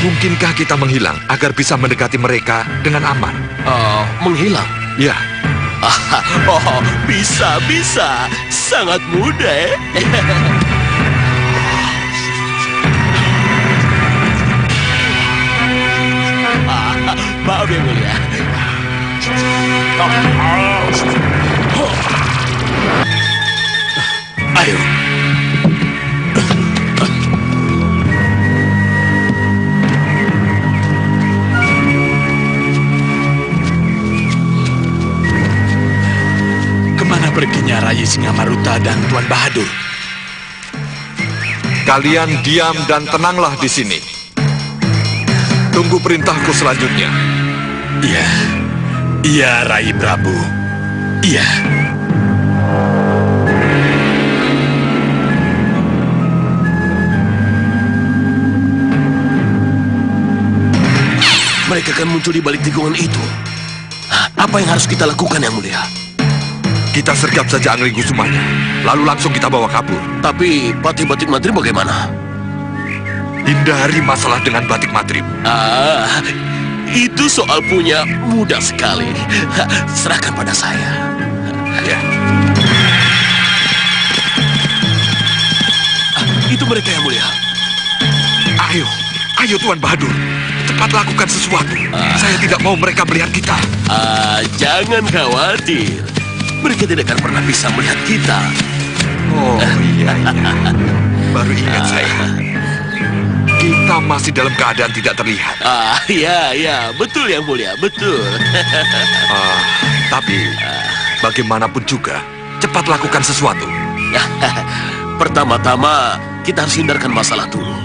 Mungkinkah kita menghilang agar bisa mendekati mereka dengan aman? Menghilang? Ya. Oh, bisa. Sangat mudah. Maaf yang mulia. Ayo. Kemana perginya Rai Singamaruta dan Tuan Bahadur? Kalian diam dan tenanglah di sini. Tunggu perintahku selanjutnya. Iya, Rai Prabu. Iya. Mereka akan muncul di balik tikungan itu. Apa yang harus kita lakukan, Yang Mulia? Kita sergap saja Anglingkusumanya, lalu langsung kita bawa kabur. Tapi Patih Batik Matrib bagaimana? Hindari masalah dengan Batik Matrib. Itu soal punya mudah sekali. Serahkan pada saya. Ya. Itu mereka, Yang Mulia. Ayo Tuan Bahadur, cepat lakukan sesuatu. Saya tidak mau mereka melihat kita. Jangan khawatir. Mereka tidak akan pernah bisa melihat kita. Oh iya. Baru ingat saya. Kita masih dalam keadaan tidak terlihat. Iya, betul Yang Mulia, betul. Tapi bagaimanapun juga, cepat lakukan sesuatu. Pertama-tama, kita harus hindarkan masalah dulu.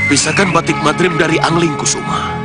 Pisahkan Batik Matrib dari Anglingkusuma.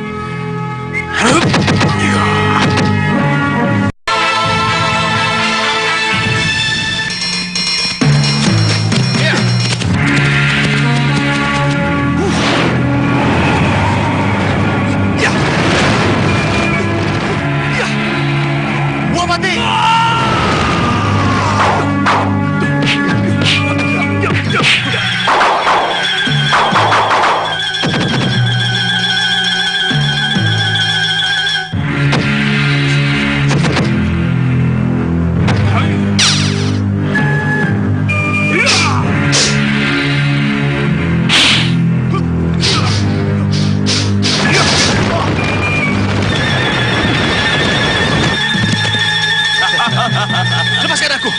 Lepaskan aku.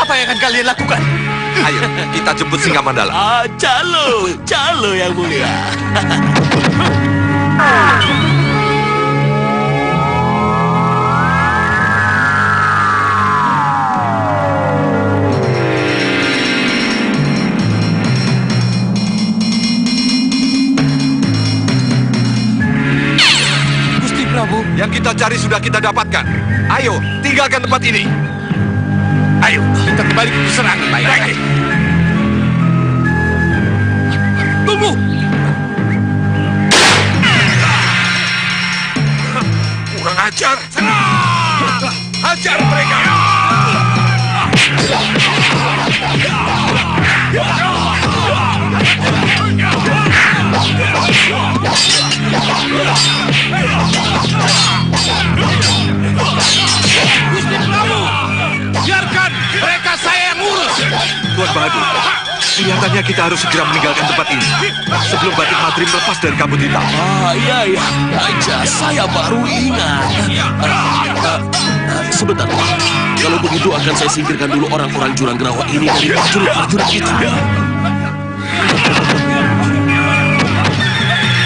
Apa yang akan kalian lakukan? Ayo, kita jemput Singamandala. Calo Yang Mulia. Gusti Prabu. Yang kita cari sudah kita dapatkan. Ayo, tinggalkan tempat ini. Ayo, kita kembali ke serangan. Baik. Tunggu. Kurang ajar. Hajar mereka. Gusti Prabu, biarkan mereka saya yang urus. Tuan Bahadur, kelihatannya kita harus segera meninggalkan tempat ini sebelum Batik Matrib lepas dari kabut hitam. Iya. Saya baru ingat. Sebentar, Pak. Kalau begitu akan saya singkirkan dulu orang-orang Jurang Gerawa ini dari prajurit-prajurit kita.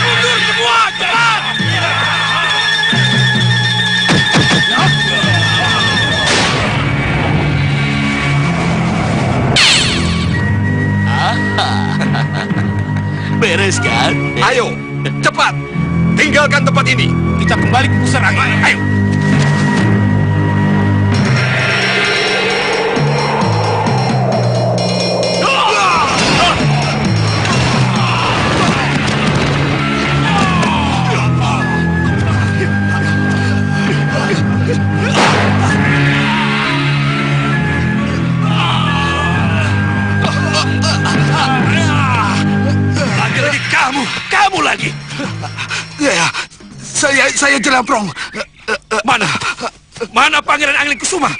Mundur semua, cepat! Beres kan? Ayo, cepat. Tinggalkan tempat ini. Kita kembali ke pusat angin. Ayo. Lagi-lagi kamu. kamu lagi. Ya, saya Jelamprong. Mana Pangeran Anglingkusuma?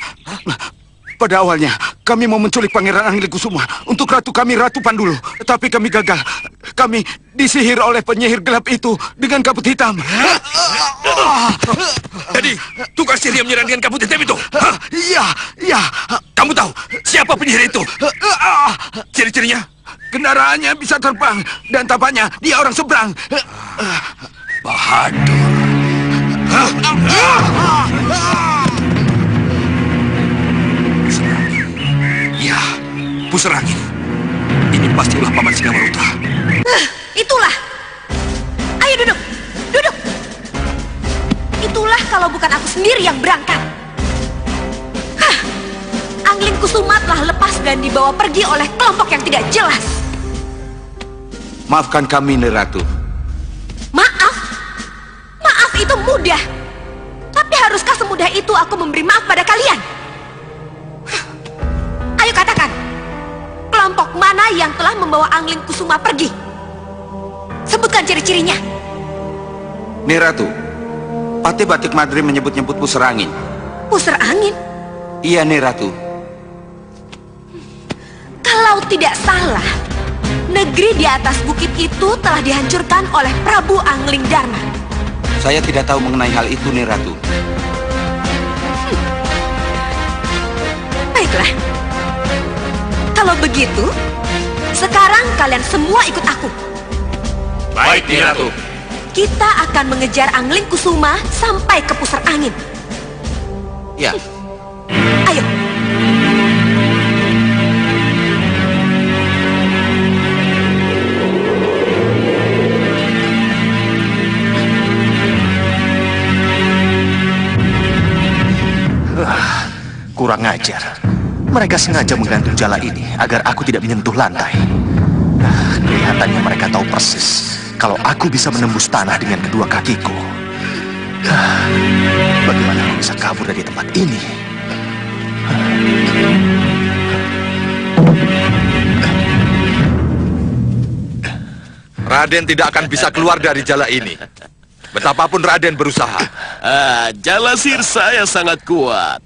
Pada awalnya, kami mau menculik Pangeran Anglingkusuma untuk ratu kami, Ratu Pandulu. Tapi kami gagal. Kami disihir oleh penyihir gelap itu dengan kabut hitam. Jadi, tukang sihir yang menyerang dengan kabut hitam itu? Iya. Kamu tahu siapa penyihir itu? Ciri-cirinya? Kendaraannya bisa terbang dan tampaknya dia orang seberang. Bahadur. Ya, pusar angin. Ini pasti ulah Paman Singamaruta. Itulah. Ayo duduk. Duduk. Itulah kalau bukan aku sendiri yang berangkat. Hah. Anglingkusuma telah lepas dan dibawa pergi oleh kelompok yang tidak jelas. Maafkan kami, Neratu. Maaf? Maaf itu mudah. Tapi haruskah semudah itu aku memberi maaf pada kalian? Ayo katakan, kelompok mana yang telah membawa Anglingkusuma pergi? Sebutkan ciri-cirinya. Neratu, Patih Batik Madrim menyebut-nyebut pusar angin. Pusar angin? Iya, Neratu. Kalau tidak salah, negeri di atas bukit itu telah dihancurkan oleh Prabu Anglingdarma. Saya tidak tahu mengenai hal itu, Neratu. Baiklah. Kalau begitu, sekarang kalian semua ikut aku. Baik, Ratu. Kita akan mengejar Anglingkusuma sampai ke pusar angin. Ya. Ayo. Kurang ajar. Mereka sengaja menggantung jala ini agar aku tidak menyentuh lantai. Kelihatannya mereka tahu persis kalau aku bisa menembus tanah dengan kedua kakiku. Bagaimana aku bisa kabur dari tempat ini? Raden tidak akan bisa keluar dari jala ini. Betapapun Raden berusaha. Jala sihir saya sangat kuat.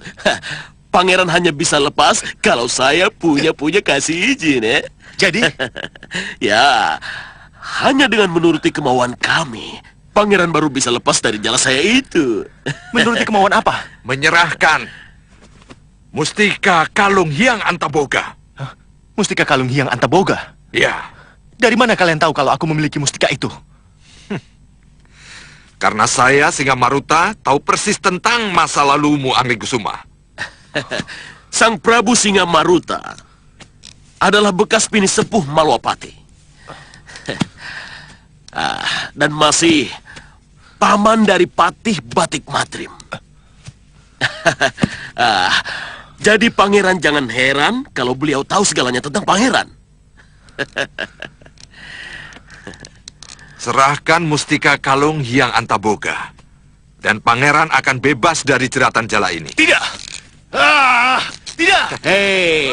Pangeran hanya bisa lepas kalau saya punya kasih izin, ya. Jadi, Ya, hanya dengan menuruti kemauan kami, Pangeran baru bisa lepas dari jala saya itu. menuruti kemauan apa? Menyerahkan Mustika Kalung Hyang Antaboga. Mustika Kalung Hyang Antaboga. Ya, Dari mana kalian tahu kalau aku memiliki mustika itu? karena saya Singamaruta tahu persis tentang masa lalumu, Anglingkusuma. Sang Prabu Singamaruta adalah bekas bini sepuh Malwapati. Dan masih paman dari Patih Batik Madrim. Jadi pangeran jangan heran kalau beliau tahu segalanya tentang pangeran. Serahkan Mustika Kalung Hyang Antaboga, dan pangeran akan bebas dari jeratan jala ini. Tidak. Tidak. Hei,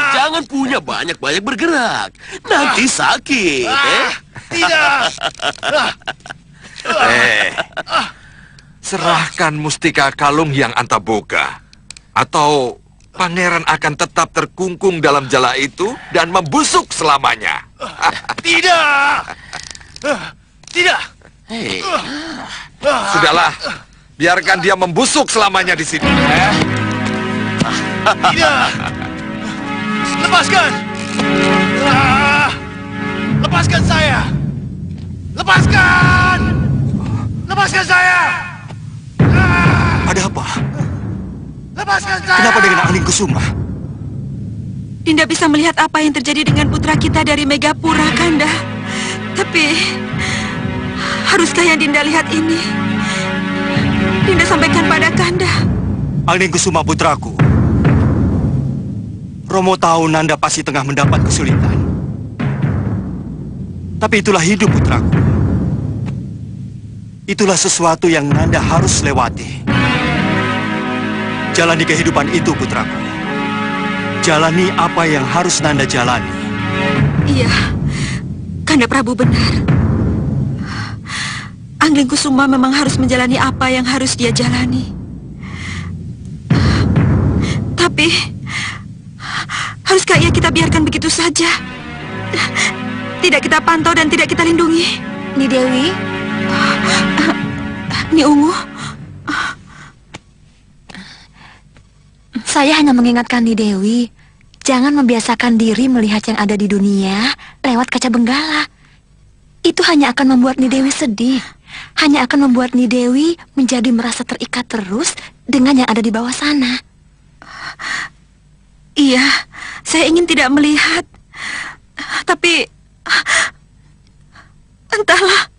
jangan punya banyak-banyak bergerak. Nanti sakit, Tidak. Serahkan Mustika Kalung Hyang Antaboga, atau pangeran akan tetap terkungkung dalam jala itu dan membusuk selamanya. Tidak. Tidak. Hei, Sudahlah, biarkan dia membusuk selamanya di sini. Tidak. Lepaskan. Lepaskan saya. Lepaskan. Lepaskan saya. Ada apa? Lepaskan saya. Kenapa dengan Anglingkusuma? Dinda bisa melihat apa yang terjadi dengan putra kita dari Megapura, Kanda. Tapi, haruskah yang Dinda lihat ini? Dinda sampaikan pada Kanda. Anglingkusuma putraku. Romo tahu Nanda pasti tengah mendapat kesulitan. Tapi itulah hidup putraku. Itulah sesuatu yang Nanda harus lewati. Jalani kehidupan itu putraku. Jalani apa yang harus Nanda jalani. Iya, Kanda Prabu benar. Angling Kusuma memang harus menjalani apa yang harus dia jalani. Tapi, haruskah ia kita biarkan begitu saja? Tidak kita pantau dan tidak kita lindungi? Ni Dewi, Ni Ungu, saya hanya mengingatkan Ni Dewi, jangan membiasakan diri melihat yang ada di dunia lewat kaca benggala. Itu hanya akan membuat Ni Dewi sedih. Hanya akan membuat Ni Dewi menjadi merasa terikat terus dengan yang ada di bawah sana. iya, saya ingin tidak melihat. Tapi, entahlah,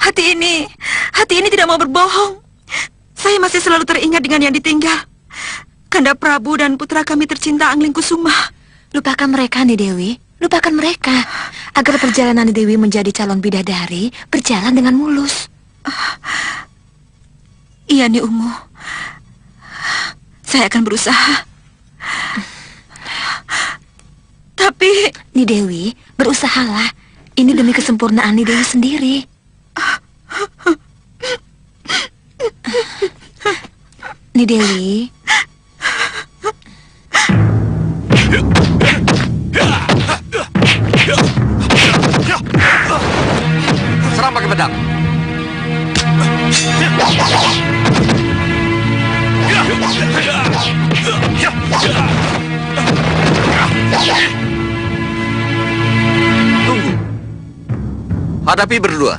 hati ini tidak mau berbohong. Saya masih selalu teringat dengan yang ditinggal. Kanda Prabu dan putra kami tercinta Angling Kusuma. Lupakan mereka, Ni Dewi. Lupakan mereka. Agar perjalanan Ni Dewi menjadi calon bidadari berjalan dengan mulus. Iya, Ni Ungu. Saya akan berusaha. Tapi... Ni Dewi, berusahalah. Ini demi kesempurnaan Ni Dewi sendiri. Ni Dewi... Serang pakai pedang. Tunggu. Hadapi berdua.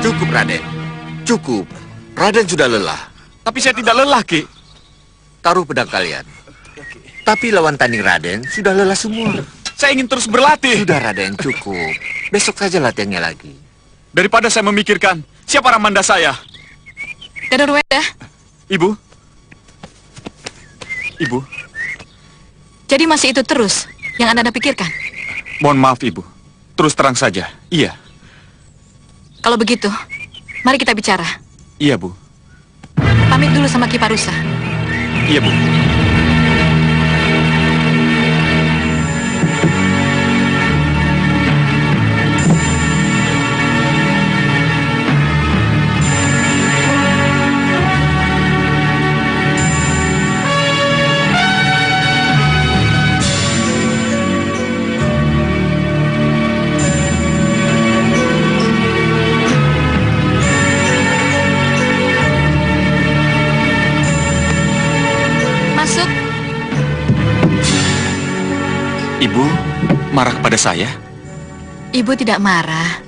Cukup, Raden. Cukup. Raden sudah lelah. Tapi saya tidak lelah, Ki. Taruh pedang kalian. Tapi lawan tanding Raden sudah lelah semua. Saya ingin terus berlatih. Sudah, Raden, cukup. Besok saja latihannya lagi. Daripada saya memikirkan siapa Ramanda saya. Danurwenda, Ibu. Ibu, jadi masih itu terus yang Anda pikirkan? mohon maaf, Ibu. Terus terang saja. Iya. Kalau begitu, mari kita bicara. Iya, Bu. Pamit dulu sama Ki Parusa. Iya, Bu. Masuk. Ibu marah kepada saya? Ibu tidak marah.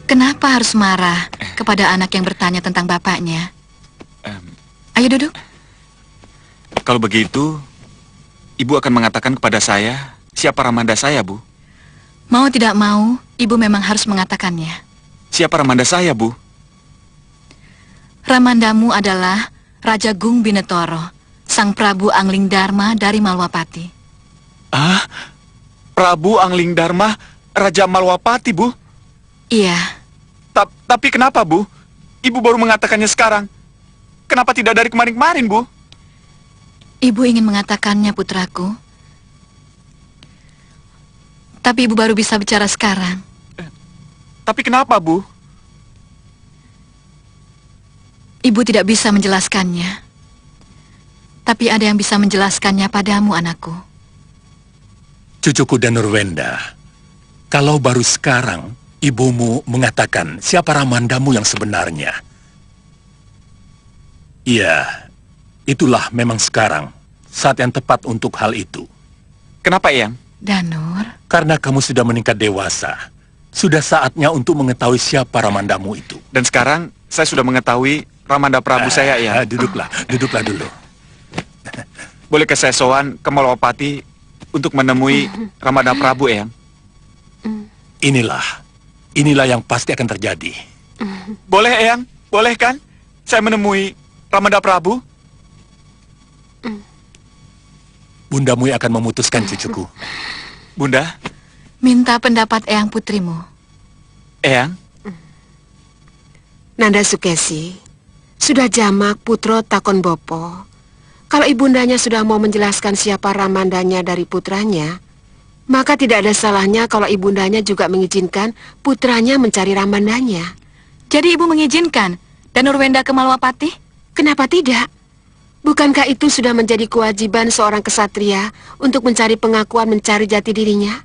Kenapa harus marah kepada anak yang bertanya tentang bapaknya? Ayo duduk. Kalau begitu, Ibu akan mengatakan kepada saya siapa Ramanda saya, Bu? Mau tidak mau, Ibu memang harus mengatakannya. Siapa Ramanda saya, Bu? Ramandamu adalah Raja Gung Binetoro, Sang Prabu Angling Dharma dari Malwapati. Ah, Prabu Angling Dharma, Raja Malwapati, Bu? Iya, Tapi kenapa, Bu? Ibu baru mengatakannya sekarang. Kenapa tidak dari kemarin-kemarin, Bu? Ibu ingin mengatakannya, putraku. Tapi Ibu baru bisa bicara sekarang. Tapi kenapa, Bu? Ibu tidak bisa menjelaskannya. Tapi ada yang bisa menjelaskannya padamu, anakku. Cucuku Danurwenda, kalau baru sekarang ibumu mengatakan siapa Ramandamu yang sebenarnya. Iya, itulah memang sekarang saat yang tepat untuk hal itu. Kenapa, Eyang? Danur, Karena kamu sudah meningkat dewasa, sudah saatnya untuk mengetahui siapa Ramandamu itu. Dan sekarang saya sudah mengetahui Ramanda Prabu saya, Eyang. Duduklah dulu. Bolehkah saya sowan ke Malwapati untuk menemui Ramanda Prabu, Eyang? inilah yang pasti akan terjadi. Boleh, Eyang? Boleh kan? Saya menemui Ramanda Prabu. Bunda Mui akan memutuskan cucuku. Bunda, Minta pendapat Eyang putrimu. Eyang, Nanda Sukesi, sudah jamak putro takon bopo. Kalau ibundanya sudah mau menjelaskan siapa ramandanya dari putranya, maka tidak ada salahnya kalau ibundanya juga mengizinkan putranya mencari ramandanya. Jadi ibu mengizinkan Danurwenda ke Malwapati? Kenapa tidak? Bukankah itu sudah menjadi kewajiban seorang kesatria untuk mencari pengakuan mencari jati dirinya?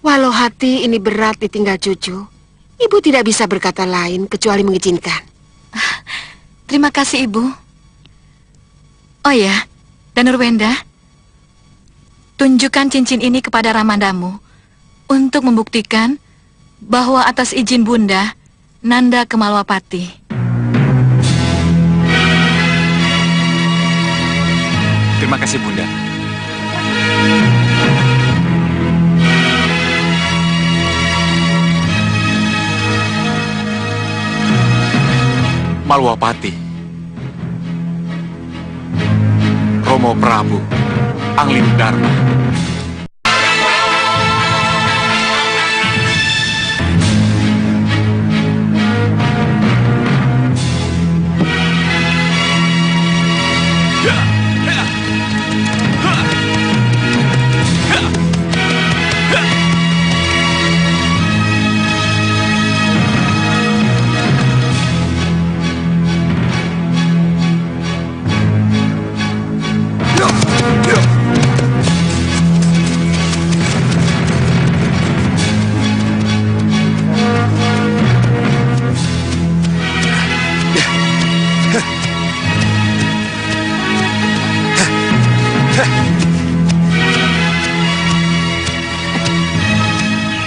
Walau hati ini berat ditinggal cucu, ibu tidak bisa berkata lain kecuali mengizinkan. Terima kasih ibu. Oh ya, Danurwenda, tunjukkan cincin ini kepada Ramandamu untuk membuktikan bahwa atas izin bunda, Nanda ke Malwapati. terima kasih Bunda. Malwapati, Romo Prabu, Angling Dharma.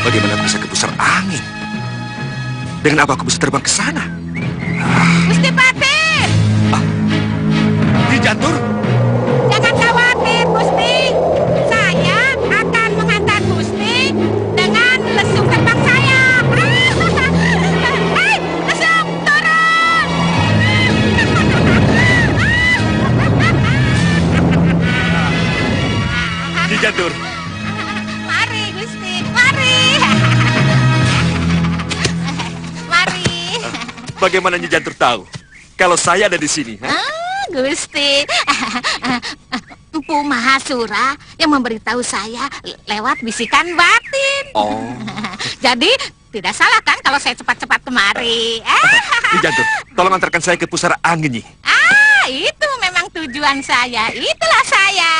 Bagaimana aku bisa ke pusar angin? Dengan apa aku bisa terbang ke sana? Gusti Patih! Di Jantur? Jangan khawatir, Gusti. Saya akan mengantar Gusti dengan lesung terbang saya. Hei, lesung turun! Di Jantur. Mari, Gusti, mari. Mari. Bagaimana Nyi Jantur tahu kalau saya ada di sini? Gusti, Empu Mahasura yang memberitahu saya lewat bisikan batin. Oh, Jadi tidak salah kan kalau saya cepat-cepat kemari? Nyi Jantur, tolong antarkan saya ke pusara angin, Nyi. Itu memang tujuan saya. Itulah saya.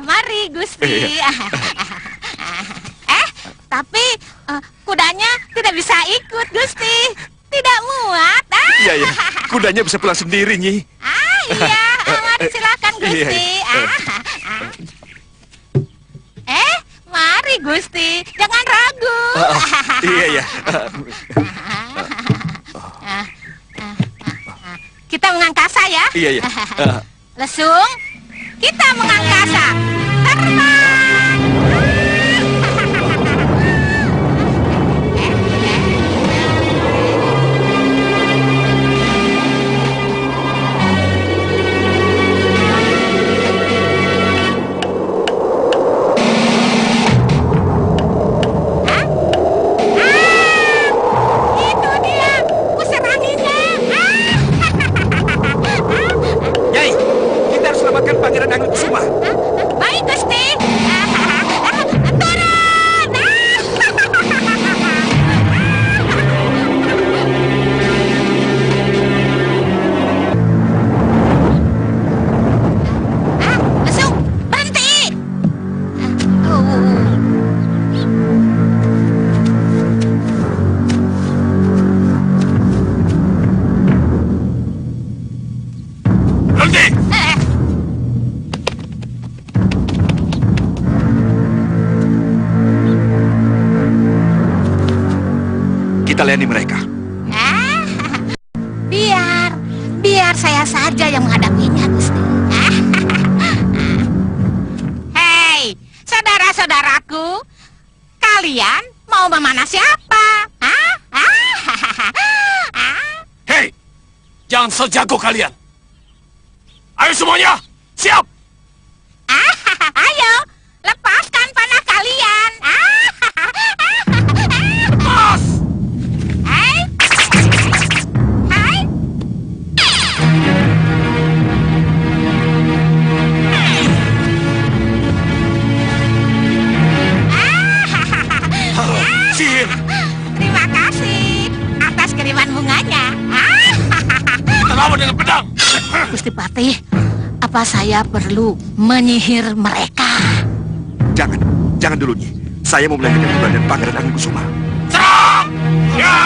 Mari, Gusti. Tapi kudanya tidak bisa ikut, Gusti. Tidak muat. Iya, iya. Kudanya bisa pulang sendiri, Nyi. Iya. Mari silakan, Gusti. Mari, Gusti. Jangan ragu. Iya, iya. Kita mengangkasa ya. Iya, iya. Lesung, kita mengangkasa. Terbang. Itu dia, pusar anginnya. Nyai, kita harus selamatkan Pangeran Angin Kusuma. Baik, Gusti. Turun. Lesung, berhenti. Berhenti! Kita layani mereka. Biar saya saja yang menghadapinya, Gusti. Hei, saudara-saudaraku, kalian Mau memanah siapa? Hah? Hei, jangan so jago kalian. Ayo semuanya, siap! Ayo, lepaskan panah kalian. Lepas! Hai. Hai. Sihir! Terima kasih atas kiriman bunganya. Kita lawan dengan pedang! Gusti Patih, apa saya perlu menyihir mereka? Jangan dulu, Nyi. Saya mau melihat keberanian Pangeran Angin Kusuma. Serang! Ya!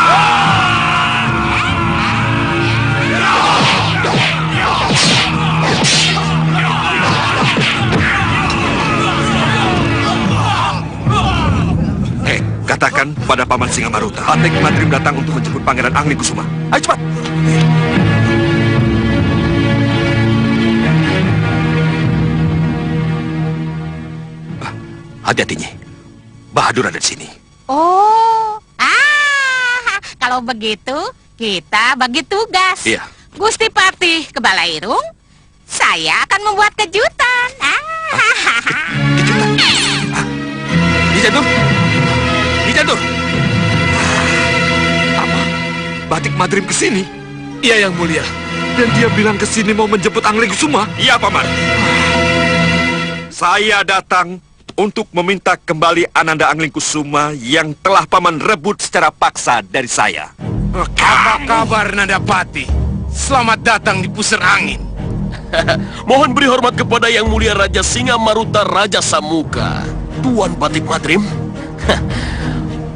Katakan pada Paman Singamaruta, Patik Madrim datang untuk menjemput Pangeran Angin Kusuma. Ayo cepat! Hati-hati, Nyi. Bahadur ada di sini. Oh, kalau begitu kita bagi tugas. Iya. Gusti Patih ke Balairung, saya akan membuat kejutan. Kejutan. Nyi Jantur! Nyi Jantur! Apa? Batik Madrim ke sini? Iya, Yang Mulia. Dan dia bilang ke sini mau menjemput Angling Kusuma? Iya, Paman. Saya datang untuk meminta kembali Ananda Angling Kusuma yang telah Paman rebut secara paksa dari saya. Apa kabar, Nandapati? Selamat datang di Pusar Angin. Mohon beri hormat kepada Yang Mulia Raja Singamaruta Raja Samuka. Tuan Batik Madrim.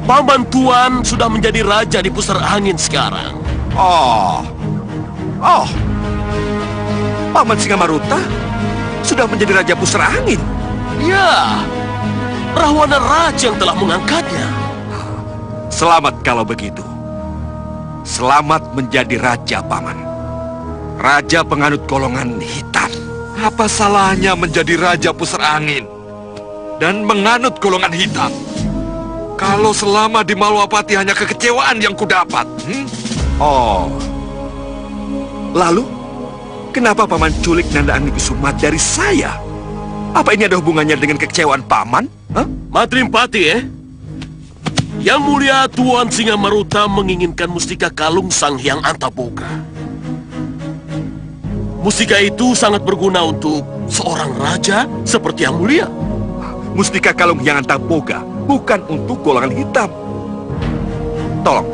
Paman Tuan sudah menjadi raja di Pusar Angin sekarang. Oh, Paman Singamaruta sudah menjadi Raja Pusar Angin. Ya, Rahwana Raja yang telah mengangkatnya. Selamat kalau begitu. Selamat menjadi Raja, Paman. Raja penganut golongan hitam. Apa salahnya menjadi Raja Pusar Angin dan menganut golongan hitam? Kalau selama di Malwapati hanya kekecewaan yang kudapat. Oh, lalu kenapa Paman culik Nanda Angin Kusuma dari saya? Apa ini ada hubungannya dengan kekecewaan Paman? Hah? Madrim Pati, Yang Mulia Tuan Singamaruta menginginkan mustika kalung Sang Hyang Antaboga. Mustika itu sangat berguna untuk seorang raja seperti Yang Mulia. Mustika kalung Hyang Antaboga bukan untuk golongan hitam. Tolong,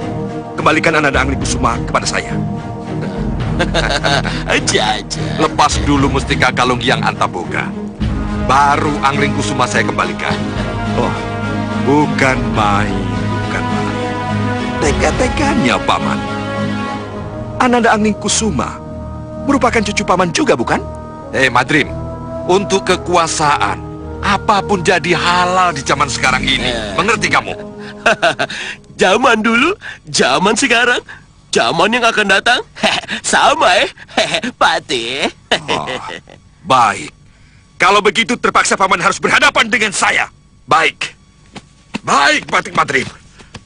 kembalikan Ananda Angin Kusuma kepada saya. Aja. Lepas dulu mustika kalung yang Antaboga. Baru Angling Kusuma saya kembalikan. Oh, bukan main. Teka-tekanya, Paman. Ananda Angin Kusuma merupakan cucu Paman juga, bukan? Madrim, untuk kekuasaan, apapun jadi halal di zaman sekarang ini. Mengerti kamu? Zaman dulu, zaman sekarang, zaman yang akan datang, sama Pati. Oh, baik. Kalau begitu terpaksa Paman harus berhadapan dengan saya. Baik, Batik Madrim.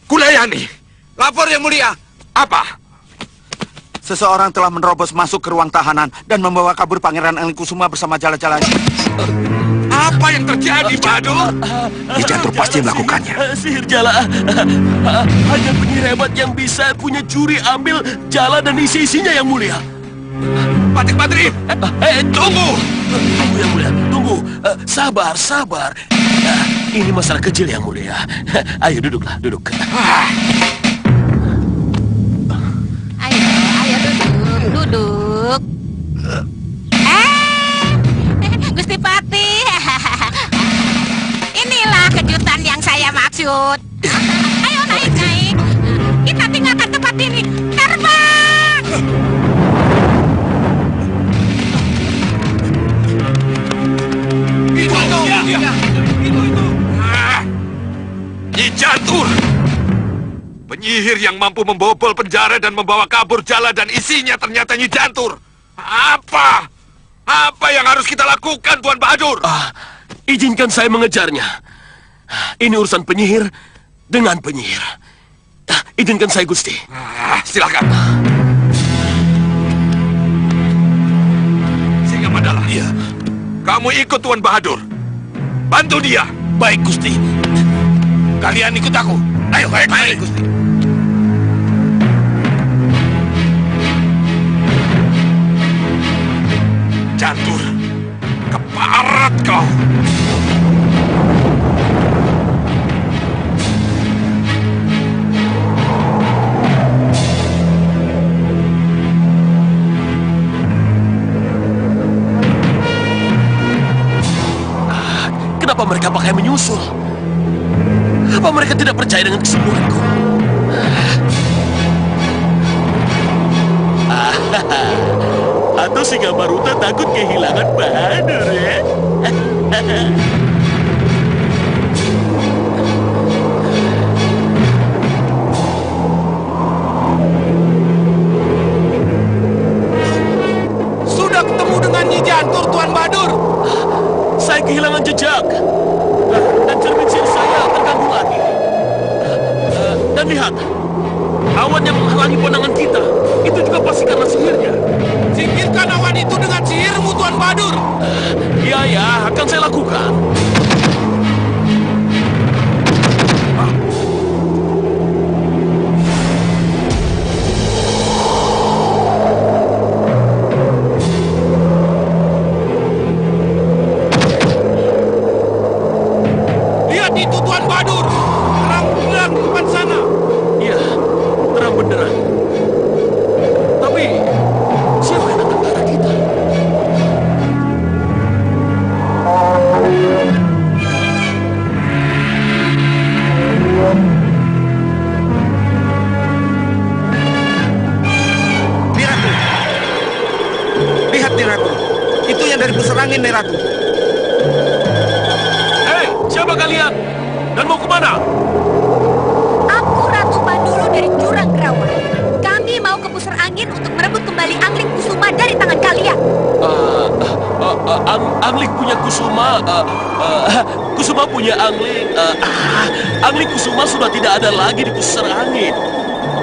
Kulayani. Lapor, Yang Mulia. Apa? Seseorang telah menerobos masuk ke ruang tahanan dan membawa kabur Pangeran Angin Kusuma bersama jala-jalanya. Apa yang terjadi, Bahadur? Nyi Jantur pasti melakukannya. Sihir jala. Hanya penyihir hebat yang bisa punya juri ambil jala dan isi-isinya, Yang Mulia. Batik Madrim. Tunggu. Tunggu, Yang Mulia. Tunggu. Sabar. Ini masalah kecil, Yang Mulia. Ayo duduklah, duduk. Ayo duduk. Gusti Patih. Inilah kejutan yang saya maksud. Ayo naik. Kita tinggalkan tempat ini. Terbang. Nyi Jantur. Penyihir yang mampu membobol penjara dan membawa kabur jala dan isinya ternyata Nyi Jantur. Apa yang harus kita lakukan, Tuan Bahadur? Izinkan saya mengejarnya. Ini urusan penyihir dengan penyihir. Izinkan saya, Gusti. Silakan. Singa Mandala. Iya. Kamu ikut Tuan Bahadur. Bantu dia. Baik, Gusti. Kalian ikut aku. Ayo, baik, Gusti. Jantur, keparat kau. Kenapa mereka pakai menyusul? Apa mereka tidak percaya dengan kesembuhanku? Atau Singa Maruta takut kehilangan Bahadur ya? Sudah ketemu dengan Nyi Jantur, Tuan Bahadur. Saya kehilangan jejak. Dan cermin sihir saya terganggu lagi. Dan lihat, awan yang menghalangi pandangan kita, itu juga pasti karena sihirnya. Singkirkan awan itu dengan sihirmu, Tuan Bahadur. Iya, ya, akan saya lakukan. Lihat itu, Tuan Bahadur. Terang benderang di depan sana. Iya, terang benderang. Tapi, siapa yang datang ke arah kita? Niratu. Lihat, Niratu. Itu yang dari pusar angin, Niratu. Hei, siapa kalian? Dan mau kemana? Aku Ratu Bandulu dari Jurang Gerawa. Kami mau ke pusar angin untuk merebut kembali Angling Kusuma dari tangan kalian. Angling punya Kusuma, Kusuma punya Angling. Angling Kusuma sudah tidak ada lagi di pusar angin.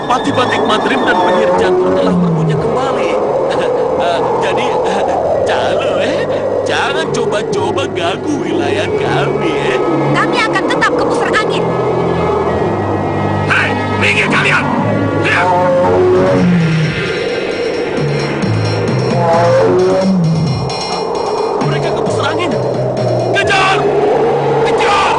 Pati-Batik Madrim dan penyihir Jantur telah merebutnya kembali. Jadi, jangan coba-coba ganggu wilayah kami. Kami akan tetap ke pusar angin. Hei, minggir kalian. Lihat. Mereka ke pusar angin. Kejar! Kejar!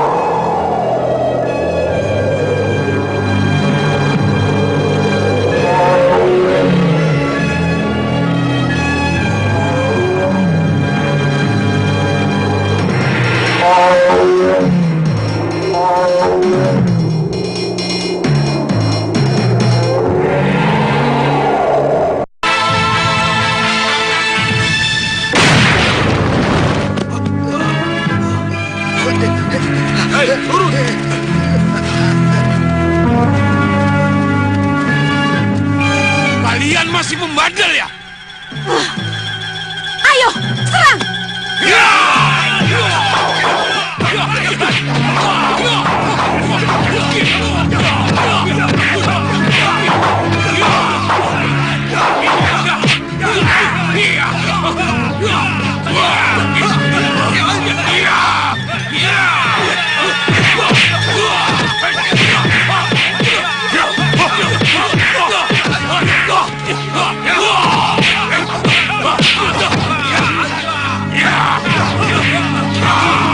Hei, turun. Kalian masih membandel ya? Ayo, serang!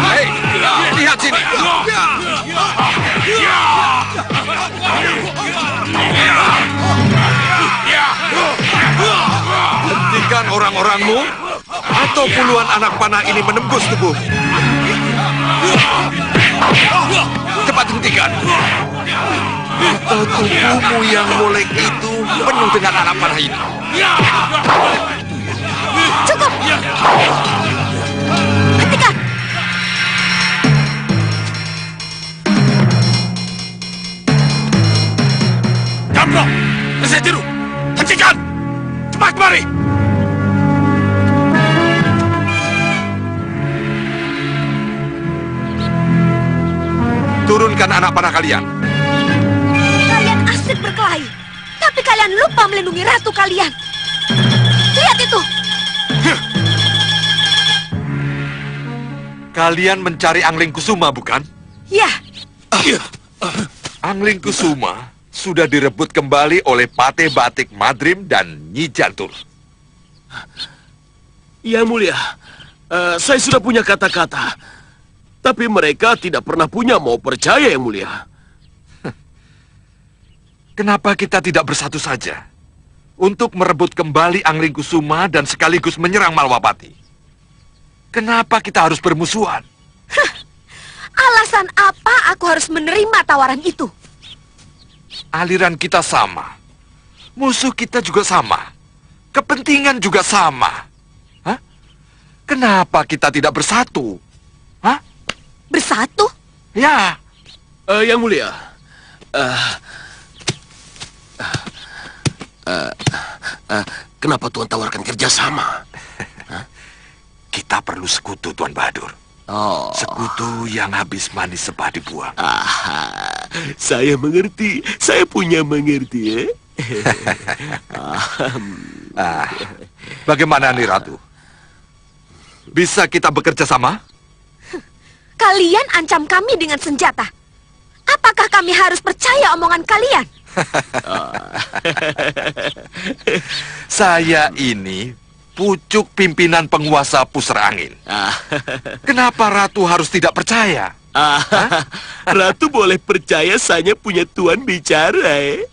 Hei, lihat sini. Hentikan orang-orangmu, atau puluhan anak panah ini menembus tubuh. Cepat hentikan. Atau tubuhmu yang molek itu penuh dengan anak panah ini. Cukup! Hentikan! Gambro, Kesetiru, hentikan! Cepat kemari! Turunkan anak panah kalian. asik berkelahi. Tapi kalian lupa melindungi ratu kalian. Lihat itu. Kalian mencari Angling Kusuma, bukan? Ya, Angling Kusuma sudah direbut kembali oleh Patih Batik Madrim dan Nyi Jantur. Yang mulia, saya sudah punya kata-kata. Tapi mereka tidak pernah punya mau percaya, Yang mulia. Kenapa kita tidak bersatu saja untuk merebut kembali Angling Kusuma dan sekaligus menyerang Malwapati? Kenapa kita harus bermusuhan? alasan apa aku harus menerima tawaran itu? Aliran kita sama. Musuh kita juga sama. Kepentingan juga sama. Hah? Kenapa kita tidak bersatu? Hah? Bersatu? Ya, Yang mulia, kenapa Tuan tawarkan kerjasama? kita perlu sekutu, Tuan Bahadur. Oh, Sekutu yang habis manis sepah dibuang. saya mengerti. Saya punya mengerti, ya. Bagaimana nih, Ratu? Bisa kita bekerja sama? Kalian ancam kami dengan senjata. Apakah kami harus percaya omongan kalian? Saya ini pucuk pimpinan penguasa Pusar Angin. Kenapa Ratu harus tidak percaya? Ratu boleh percaya saya punya tuan bicara, ya.